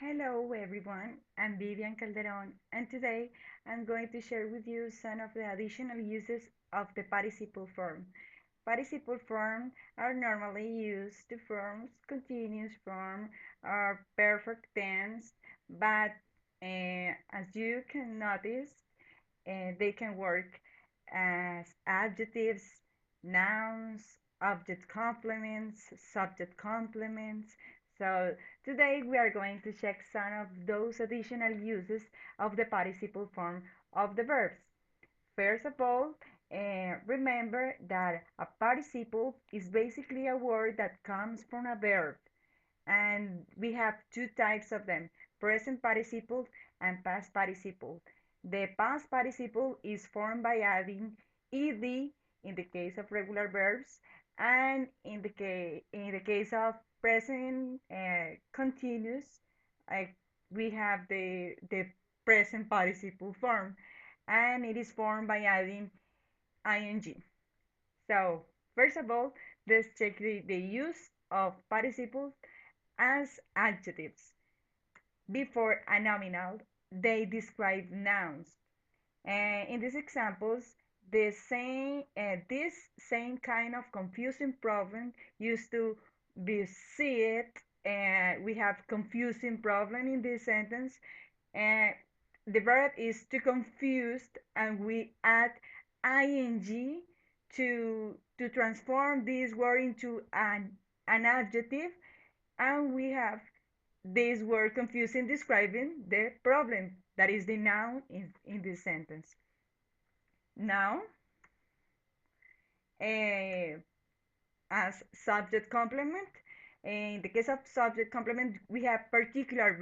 Hello everyone, I'm Vivian Calderon and today I'm going to share with you some of the additional uses of the participle form. Participle forms are normally used to form continuous form or perfect tense, but as you can notice, they can work as adjectives, nouns, object complements, subject complements. So today we are going to check some of those additional uses of the participle form of the verbs. First of all, remember that a participle is basically a word that comes from a verb, and we have two types of them, present participle and past participle. The past participle is formed by adding ed in the case of regular verbs, and in the case of present continuous, uh, we have the present participle form, and it is formed by adding ing. So first of all, let's check the use of participles as adjectives. Before a nominal, they describe nouns. And in these examples, this same kind of confusing problem used to be seen. We have confusing problem in this sentence. And the verb is to confuse, and we add ing to transform this word into an adjective, and we have this word confusing describing the problem that is the noun in this sentence. Now, uh, as subject complement, in the case of subject complement, we have particular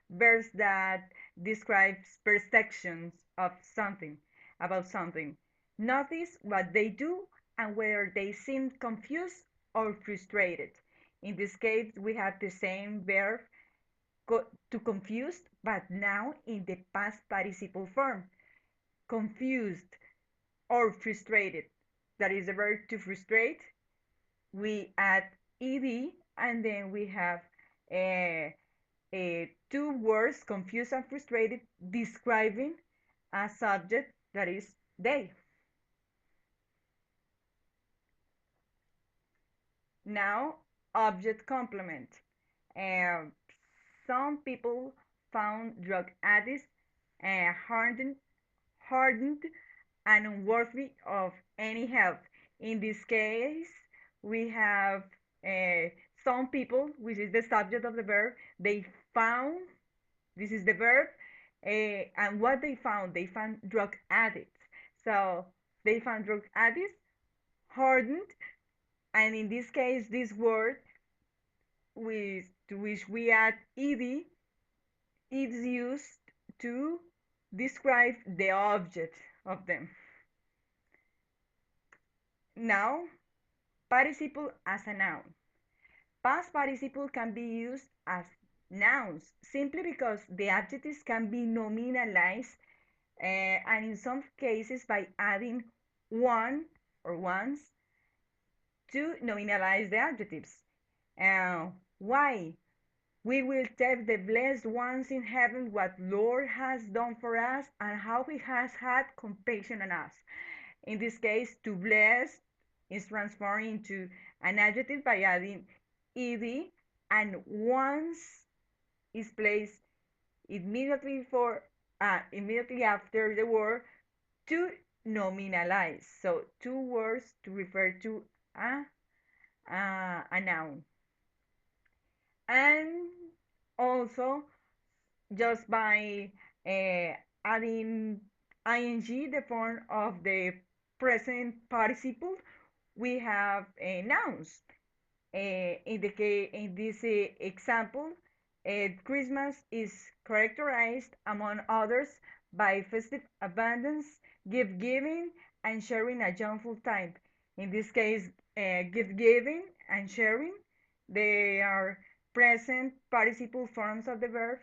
verbs that describes perceptions of something, about something. Notice what they do and whether they seem confused or frustrated. In this case, we have the same verb to confused, but now in the past participle form. Confused or frustrated. That is the verb to frustrate. We add ed, and then we have two words, confused and frustrated, describing a subject that is they. Now, object complement. Uh, some people found drug addicts hardened, hardened and unworthy of any help. In this case, we have uh, some people, which is the subject of the verb, they found, this is the verb, and what they found drug addicts. So they found drug addicts hardened, and in this case, this word to which we add ed is used to describe the object of them. Now, participle as a noun. Past participle can be used as nouns simply because the adjectives can be nominalized, and in some cases by adding one or ones to nominalize the adjectives. Why? We will tell the blessed ones in heaven what Lord has done for us and how he has had compassion on us. In this case, to bless is transformed into an adjective by adding ed, and once is placed immediately after the word to nominalize. So two words to refer to a noun. And also, just by adding ing, the form of the present participle, we have nouns. In this example, Christmas is characterized, among others, by festive abundance, gift giving, and sharing a joyful time. In this case, gift giving and sharing, they are present participle forms of the verb,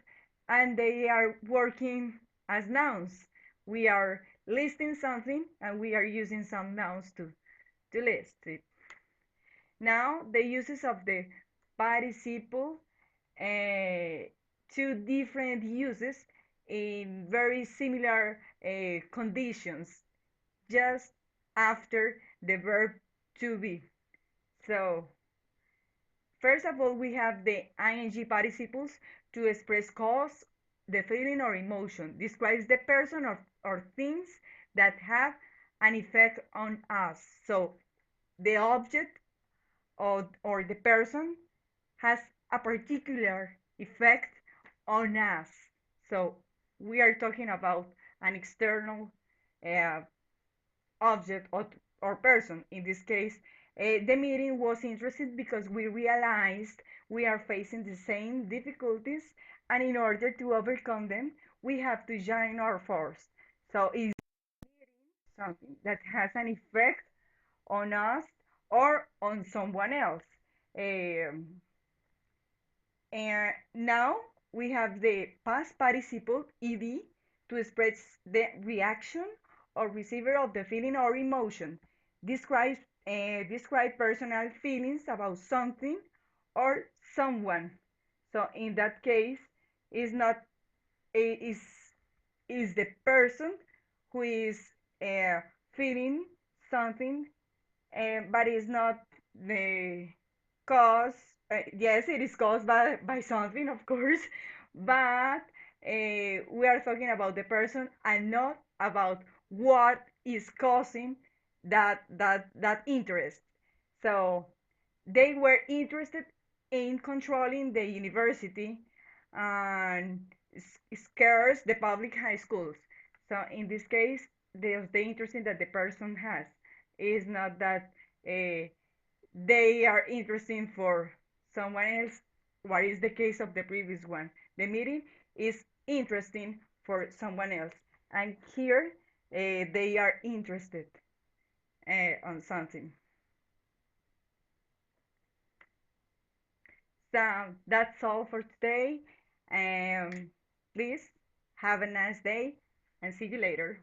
and they are working as nouns. We are listing something, and we are using some nouns to list it. Now, the uses of the participle uh, two different uses in very similar conditions just after the verb to be. So, first of all, we have the ing participles to express cause, the feeling or emotion. Describes the person or things that have an effect on us. So, the object or the person has a particular effect on us. So, we are talking about an external uh, object or person. In this case, the meeting was interesting because we realized we are facing the same difficulties, and in order to overcome them, we have to join our force. So it's something that has an effect on us or on someone else. Um, and now we have the past participle ed to express the reaction or receiver of the feeling or emotion. Describes describe personal feelings about something or someone. So in that case, is not is is the person who is feeling something, but it's not the cause. Yes, it is caused by something, of course, but we are talking about the person and not about what is causing that interest. So they were interested in controlling the university and scares the public high schools. So in this case, the interest that the person has is not that uh, they are interesting for someone else. What is the case of the previous one? The meeting is interesting for someone else, and here they are interested on something. So that's all for today. Please have a nice day and see you later.